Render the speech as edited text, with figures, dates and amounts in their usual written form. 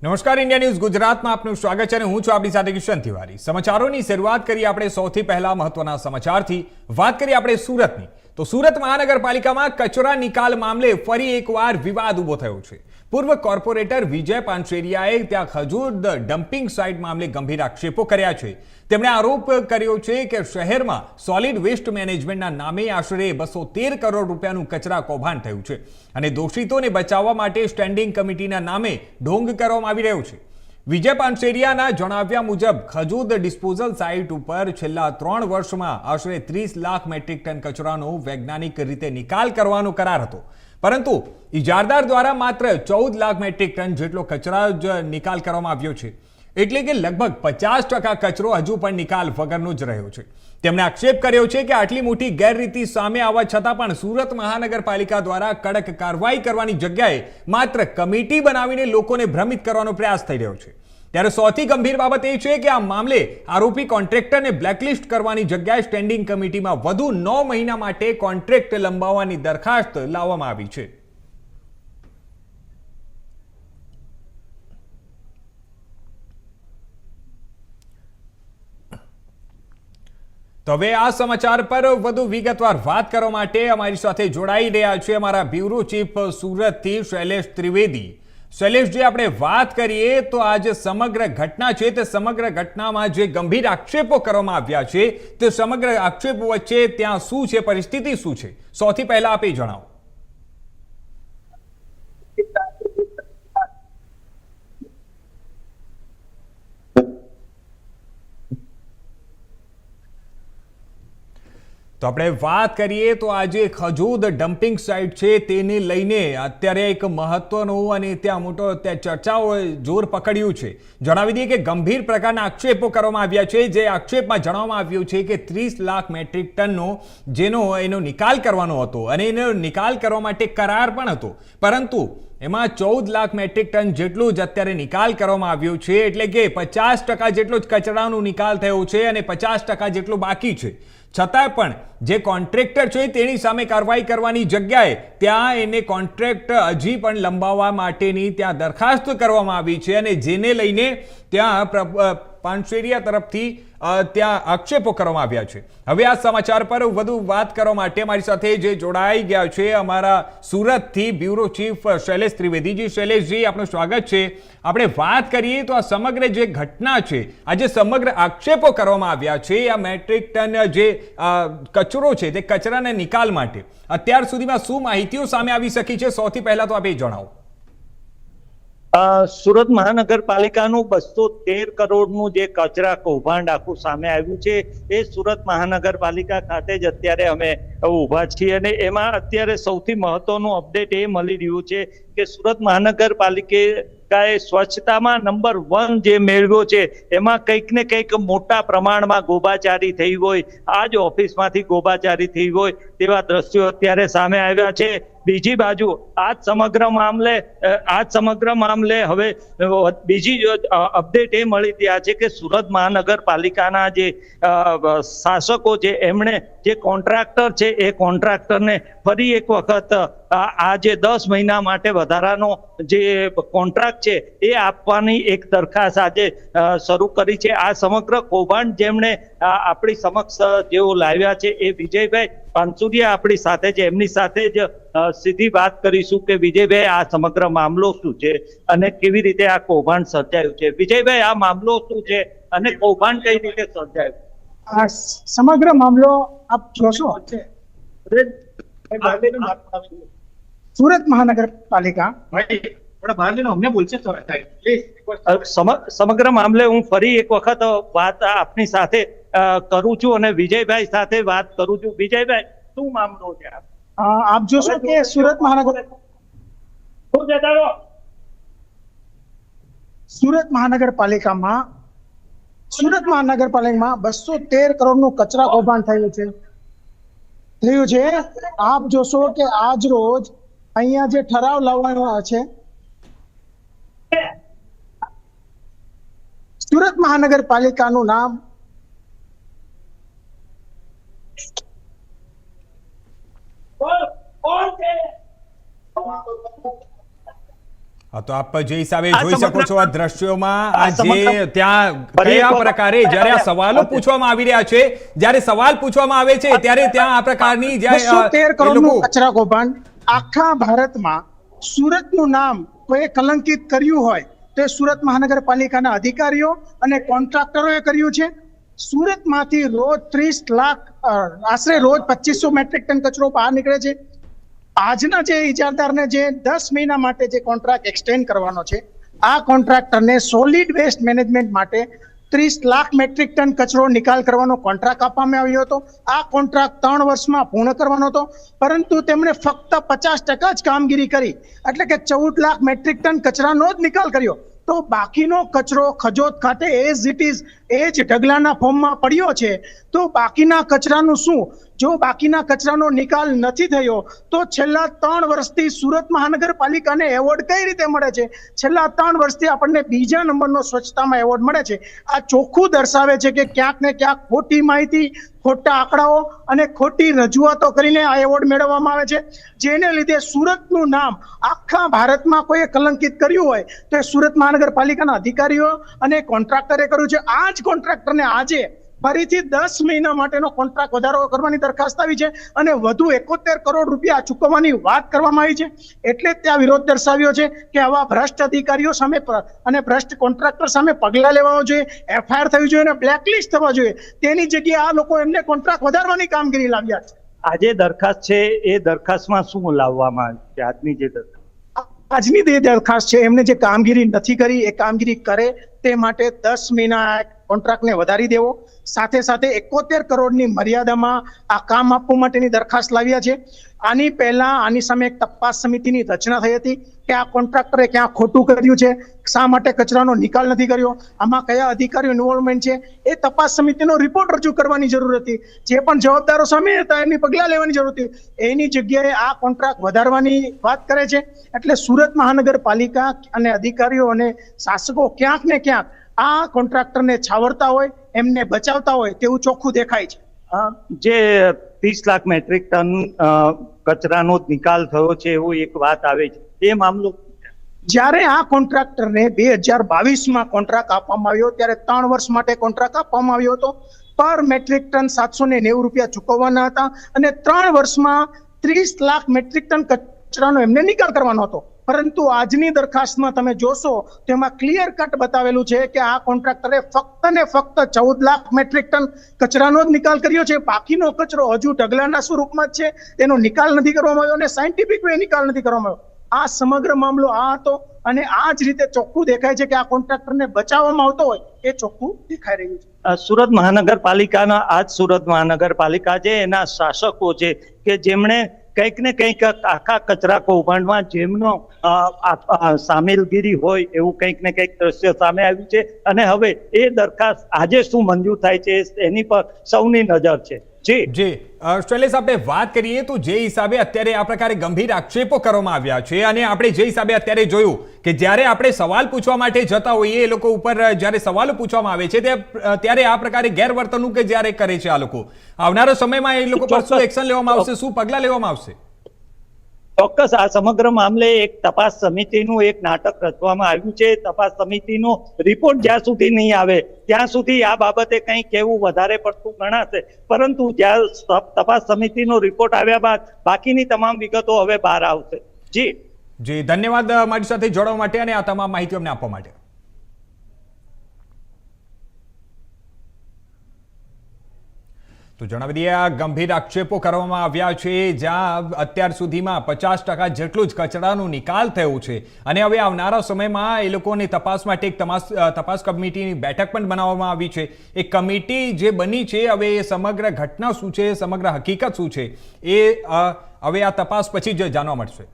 નમસ્કાર, India news ગુજરાતમાં આપનું સ્વાગત છે અને હું છું આપણી સાથે કિશન તિવારી। સમાચારોની શરૂઆત કરીએ આપણે સૌથી પહેલા મહત્વના સમાચારથી। વાત કરીએ આપણે સુરતની, તો સુરત મહાનગરપાલિકામાં કચરા નિકાલ મામલે ફરી એકવાર વિવાદ ઊભો થયો છે। પૂર્વ કોર્પોરેટર વિજય પાનશેરિયાએ ત્યાં ખજૂર ડમ્પિંગ સાઇટ મામલે ગંભીર આક્ષેપો કર્યા છે। તેમણે આરોપ કર્યો છે કે શહેરમાં સોલિડ વેસ્ટ મેનેજમેન્ટના નામે આશરે 213 કરોડ રૂપિયાનું કચરા કૌભાંડ થયું છે અને દોષિતોને બચાવવા માટે સ્ટેન્ડિંગ કમિટીના નામે ઢોંગ કરવામાં આવી રહ્યો છે। વિજય પાનશેરિયાના જણાવ્યા મુજબ ખજૂર ડિસ્પોઝલ સાઇટ ઉપર છેલ્લા 3 વર્ષમાં આશરે 30 લાખ મેટ્રિક ટન કચરાનો વૈજ્ઞાનિક રીતે નિકાલ કરવાનો કરાર હતો, પરંતુ ઇજારદાર દ્વારા માત્ર 14 લાખ મેટ્રિક ટન જેટલો કચરા જ નિકાલ કરવામાં આવ્યો છે, એટલે કે લગભગ 50% કચરો હજુ પણ નિકાલ વગરનો જ રહ્યો છે। તેમણે આક્ષેપ કર્યો છે કે આટલી મોટી ગેરરીતિ સામે આવવા છતાં પણ સુરત મહાનગરપાલિકા દ્વારા કડક કાર્યવાહી કરવાની જગ્યાએ માત્ર કમિટી બનાવીને લોકોને ભ્રમિત કરવાનો પ્રયાસ થઈ રહ્યો છે। ત્યારે સૌથી ગંભીર બાબત એ છે કે આ મામલે આરોપી કોન્ટ્રાક્ટરને બ્લેકલિસ્ટ કરવાની જગ્યાએ સ્ટેન્ડિંગ કમિટીમાં વધુ 9 મહિના માટે કોન્ટ્રાક્ટ લંબાવવાની દરખાસ્ત લાવવામાં આવી છે। તો હવે આ સમાચાર પર વધુ વિગતવાર વાત કરવા માટે અમારી સાથે જોડાઈ રહ્યા છે અમારા બ્યુરો ચીફ સુરતથી શૈલેષ ત્રિવેદી। શૈલેષજી, આપણે વાત કરીએ તો આ જે સમગ્ર ઘટના છે તે સમગ્ર ઘટનામાં જે ગંભીર આક્ષેપો કરવામાં આવ્યા છે તે સમગ્ર આક્ષેપો વચ્ચે ત્યાં શું છે, પરિસ્થિતિ શું છે, સૌથી પહેલા આપે જણાવો। તો આપણે વાત કરીએ તો આજે ખજૂર ડમ્પિંગ સાઇટ છે તેને લઈને અત્યારે એક મહત્વનું અને ત્યાં મોટો ચર્ચાઓ જોર પકડ્યું છે। જણાવી દઈએ કે ગંભીર પ્રકારના આક્ષેપો કરવામાં આવ્યા છે। જે આક્ષેપમાં જણાવવામાં આવ્યું છે કે 30 લાખ મેટ્રિક ટનનો એનો નિકાલ કરવાનો હતો અને એનો નિકાલ કરવા માટે કરાર પણ હતો, પરંતુ એમાં 14 લાખ મેટ્રિક ટન જેટલું જ અત્યારે નિકાલ કરવામાં આવ્યો છે, એટલે કે 50% જેટલો જ કચરાનો નિકાલ થયો છે અને 50% જેટલું બાકી છે। છતાં પણ જે કોન્ટ્રાક્ટર છે તેની સામે કાર્યવાહી કરવાની જગ્યાએ ત્યાં એને કોન્ટ્રાક્ટ હજી પણ લંબાવવા માટેની ત્યાં દરખાસ્ત કરવામાં આવી છે અને જેને લઈને ત્યાં પાનશેરિયા તરફથી ત્યાં આક્ષેપો કરવામાં આવ્યા છે। હવે આ સમાચાર પર વધુ વાત કરવા માટે અમારી સાથે જે જોડાઈ ગયા છે અમારા સુરતથી બ્યુરો ચીફ શૈલેષ ત્રિવેદીજી। શૈલેષજી, આપનું સ્વાગત છે। આપણે વાત કરીએ તો આ સમગ્ર જે ઘટના છે, આ જે સમગ્ર આક્ષેપો કરવામાં આવ્યા છે આ મેટ્રિક ટન જે કચરો છે તે કચરાના નિકાલ માટે અત્યાર સુધીમાં શું માહિતીઓ સામે આવી શકી છે, સૌથી પહેલા તો આપ એ જણાવો। સુરત મહાનગરપાલિકાનું 213 કરોડનું જે કચરા કૌભાંડ આખું સામે આવ્યું છે એ સુરત મહાનગરપાલિકા ખાતે જ અત્યારે અમે ઊભા છીએ અને એમાં અત્યારે સૌથી મહત્વનું અપડેટ એ મળી રહ્યું છે કે સુરત મહાનગરપાલિકાએ સ્વચ્છતામાં નંબર 1 જે મેળવ્યો છે એમાં કંઈક ને કંઈક મોટા પ્રમાણમાં ગોબાચારી થઈ હોય, આ જ ઓફિસમાંથી ગોબાચારી થઈ હોય તેવા દ્રશ્યો અત્યારે સામે આવ્યા છે। બીજી બાજુ આ સમગ્ર મામલે હવે બીજી અપડેટ એ મળી રહ્યા છે કે સુરત મહાનગરપાલિકાના જે શાસકો છે એમણે જે કોન્ટ્રાક્ટર છે એ કોન્ટ્રાક્ટરને ફરી એક વખત આ જે 10 મહિના માટે વધારાનો જે કોન્ટ્રાક્ટ છે એ આપવાની એક દરખાસ્ત આજે શરૂ કરી છે। આ સમગ્ર કૌભાંડ જેમણે આપણી સમક્ષ જેઓ લાવ્યા છે એ વિજયભાઈ પાનશેરિયા આપણી સાથે છે, એમની સાથે જ સીધી વાત કરીશું કે વિજયભાઈ આ સમગ્ર મામલો શું છે અને કેવી રીતે આ કૌભાંડ સર્જાયું છે। વિજયભાઈ, આ મામલો શું છે અને કૌભાંડ કઈ રીતે સર્જાયું? આ સમગ્ર મામલો આપ જોશો સુરત મહાનગરપાલિકા સમગ્ર મામલે હું ફરી એક વખત વાત આપની સાથે કરું છું અને વિજયભાઈ સાથે વાત કરું છું। વિજયભાઈ, શું મામલો છે? આપ જોશો કે સુરત મહાનગરપાલિકામાં 213 કરોડનું કચરા કૌભાંડ થયું છે। આપ જોશો કે આજ રોજ અહીંયા જે ઠરાવ લાવવાનો છે સુરત મહાનગરપાલિકાનું નામ હા, તો આપ જે હિસાબે આ જોઈ શકો છો આ દ્રશ્યોમાં આ જે સમગ્ર- ત્યાં ફરી એક કયા વખત- પ્રકારે જ્યારે આ સવાલો પૂછવામાં આવી રહ્યા છે, જ્યારે સવાલ પૂછવામાં આવે છે ત્યારે ત્યાં આ પ્રકારની જ્યારે 213 એ કરોડનું લોકો કચરા કૌભાંડ આખા ભારતમાં સુરતનું નામ કોઈ કલંકિત કર્યું હોય તે સુરત મહાનગરપાલિકાના અધિકારીઓ અને કોન્ટ્રાક્ટરોએ કર્યું છે. સુરતમાંથી રોજ 30 લાખ આશરે રોજ 2500 મેટ્રિક ટન કચરો બહાર નીકળે છે. આજના જે ઇજારદારને જે 10 મહિના માટે જે કોન્ટ્રાક્ટ એક્સટેન્ડ કરવાનો છે, આ કોન્ટ્રાક્ટરને સોલિડ વેસ્ટ મેનેજમેન્ટ માટે 30 લાખ મેટ્રિક ટન કચરો નિકાલ કરવાનો કોન્ટ્રાક્ટ આપવામાં આવ્યો હતો. આ કોન્ટ્રાક્ટ 3 વર્ષમાં પૂર્ણ કરવાનો હતો, પરંતુ તેમણે ફક્ત 50% જ કામગીરી કરી, એટલે કે 14 લાખ મેટ્રિક ટન કચરાનો જ નિકાલ કર્યો. તો બાકીનો કચરો ખજોદ ખાતે એઝ ઇટ ઇઝ એ જ ઢગલાના ફોર્મમાં પડ્યો છે. તો બાકીના કચરાનું શું? જો બાકીના કચરાનો નિકાલ નથી થયો તો છેલ્લા 3 વર્ષથી સુરત મહાનગરપાલિકાને એવોર્ડ કઈ રીતે મળે છે? છેલ્લા 3 વર્ષથી આપણને બીજા નંબરનો સ્વચ્છતામાં એવોર્ડ મળે છે. આ ચોખ્ખું દર્શાવે છે કે ક્યાંક ને ક્યાંક ખોટી માહિતી, ખોટા આંકડાઓ અને ખોટી રજૂઆતો કરીને આ એવોર્ડ મેળવવામાં આવે છે, જેને લીધે સુરતનું નામ આખા ભારતમાં કોઈએ કલંકિત કર્યું હોય તો એ સુરત મહાનગરપાલિકાના અધિકારીઓ અને કોન્ટ્રાક્ટરે કર્યું છે. આ જ કોન્ટ્રાક્ટરને આજે ફરીથી 10 મહિના માટેનો કોન્ટ્રાક્ટ વધારો કરવાની દરખાસ્ત આવી છે અને વધુ 71 કરોડ રૂપિયા ચૂકવવાની વાત કરવામાં આવી છે. એટલે જ ત્યાં વિરોધ દર્શાવ્યો છે કે આવા ભ્રષ્ટ અધિકારીઓ સામે અને ભ્રષ્ટ કોન્ટ્રાક્ટર સામે પગલાં લેવા જોઈએ, એફઆઈઆર થવી જોઈએ અને બ્લેકલિસ્ટ થવા જોઈએ. તેની જગ્યાએ આ લોકો એમને કોન્ટ્રાક્ટ વધારવાની કામગીરી લાવ્યા છે. આજે દરખાસ્ત છે એ દરખાસ્તમાં શું લાવવામાં આવી છે? આજની જે દરખાસ્ત આજની જે દરખાસ્ત છે, એમને જે કામગીરી નથી કરી એ કામગીરી કરે તે માટે 10 મહિના કોન્ટ્રાક્ટને વધારી દેવો, સાથે સાથે 71 કરોડની મર્યાદામાં આ કામ આપવા માટેની દરખાસ્ત લાવ્યા છે. આની પહેલા આની સામે એક તપાસ સમિતિની રચના થઈ હતી કે આ કોન્ટ્રાક્ટરે ક્યાં ખોટું કર્યું છે, શા માટે કચરાનો નિકાલ નથી કર્યો, આમાં કયા અધિકારીઓ ઇન્વોલ્વમેન્ટ છે, એ તપાસ સમિતિનો રિપોર્ટ રજૂ કરવાની જરૂર હતી. જે પણ જવાબદારો સામે હતા એમની પગલાં લેવાની જરૂર હતી. એની જગ્યાએ આ કોન્ટ્રાક્ટ વધારવાની વાત કરે છે. એટલે સુરત મહાનગરપાલિકા અને અધિકારીઓ અને શાસકો ક્યાંક ને ક્યાંક આ કોન્ટ્રાક્ટરને છાવરતા હોય, એમને બચાવતા હોય તેવું ચોખ્ખું દેખાય છે. જે 30 લાખ મેટ્રિક ટન કચરાનો નિકાલ થયો છે એવું એક વાત આવે છે, એ મામલો જ્યારે આ કોન્ટ્રાક્ટરને 2022માં કોન્ટ્રાક્ટ આપવામાં આવ્યો ત્યારે 3 વર્ષ માટે કોન્ટ્રાક્ટ આપવામાં આવ્યો હતો. પર મેટ્રિક ટન 790 રૂપિયા ચૂકવવાના હતા અને 3 વર્ષમાં 30 લાખ મેટ્રિક ટન કચરાનો એમને નિકાલ કરવાનો હતો. પરંતુ આજની દરખાસ્તમાં તમે જોશો તેમાં ક્લિયર કટ બતાવેલું છે કે આ કોન્ટ્રાક્ટરે ફક્ત ને ફક્ત 14 લાખ મેટ્રિક ટન કચરાનો જ નિકાલ કર્યો છે. બાકીનો કચરો હજુ ઢગલાના સ્વરૂપમાં જ છે, તેનો નિકાલ નથી કરવામાં આવ્યો અને સાયન્ટિફિક વે નિકાલ નથી કરવામાં આવ્યો. આ સમગ્ર મામલો આ હતો અને આ જ રીતે ચોખ્ખું દેખાય છે કે આ કોન્ટ્રાક્ટરને બચાવવામાં આવતો હોય એ ચોખ્ખું દેખાઈ રહ્યું છે. સુરત મહાનગરપાલિકાના આજ સુરત મહાનગરપાલિકા છે એના શાસકો છે કે જેમણે કંઈક ને કંઈક આખા કચરા કૌભાંડમાં જેમનો સામેલગીરી હોય એવું કંઈક ને કંઈક દ્રશ્ય સામે આવ્યું છે અને હવે એ દરખાસ્ત આજે શું મંજૂર થાય છે એની પર સૌની નજર છે. જી શૈલેષ, આપણે વાત કરીએ તો જે હિસાબે અત્યારે આ પ્રકારે ગંભીર આક્ષેપો કરવામાં આવ્યા છે અને આપણે જે હિસાબે અત્યારે જોયું કે જ્યારે આપણે સવાલ પૂછવા માટે જતા હોઈએ એ લોકો ઉપર જ્યારે સવાલો પૂછવામાં આવે છે ત્યારે આ પ્રકારે ગેરવર્તણૂક કે જ્યારે કરે છે આ લોકો, આવનારા સમયમાં એ લોકો પર શું એક્શન લેવામાં આવશે, શું પગલાં લેવામાં આવશે? ચોક્કસ આ સમગ્ર મામલે એક તપાસ સમિતિનું એક નાટક રચવામાં આવ્યું છે. તપાસ સમિતિનો રિપોર્ટ જ્યાં સુધી નહીં આવે ત્યાં સુધી આ બાબતે કંઈ કહેવું વધારે પડતું ગણાશે, પરંતુ જ્યાં તપાસ સમિતિનો રિપોર્ટ આવ્યા બાદ બાકીની તમામ વિગતો હવે બહાર આવશે. જી ધન્યવાદ મારી સાથે જોડવા માટે અને આ તમામ માહિતી અમને આપવા માટે. તો જણાવી દઈએ, આ ગંભીર આક્ષેપો કરવામાં આવ્યા છે જ્યાં અત્યાર સુધીમાં 50% જેટલું જ કચરાનો નિકાલ થયો છે અને હવે આવનારા સમયમાં એ લોકોની તપાસ માટે એક તપાસ કમિટીની બેઠક પણ બનાવવામાં આવી છે. એ કમિટી જે બની છે હવે એ સમગ્ર ઘટના શું છે, સમગ્ર હકીકત શું છે એ હવે આ તપાસ પછી જ જાણવા મળશે.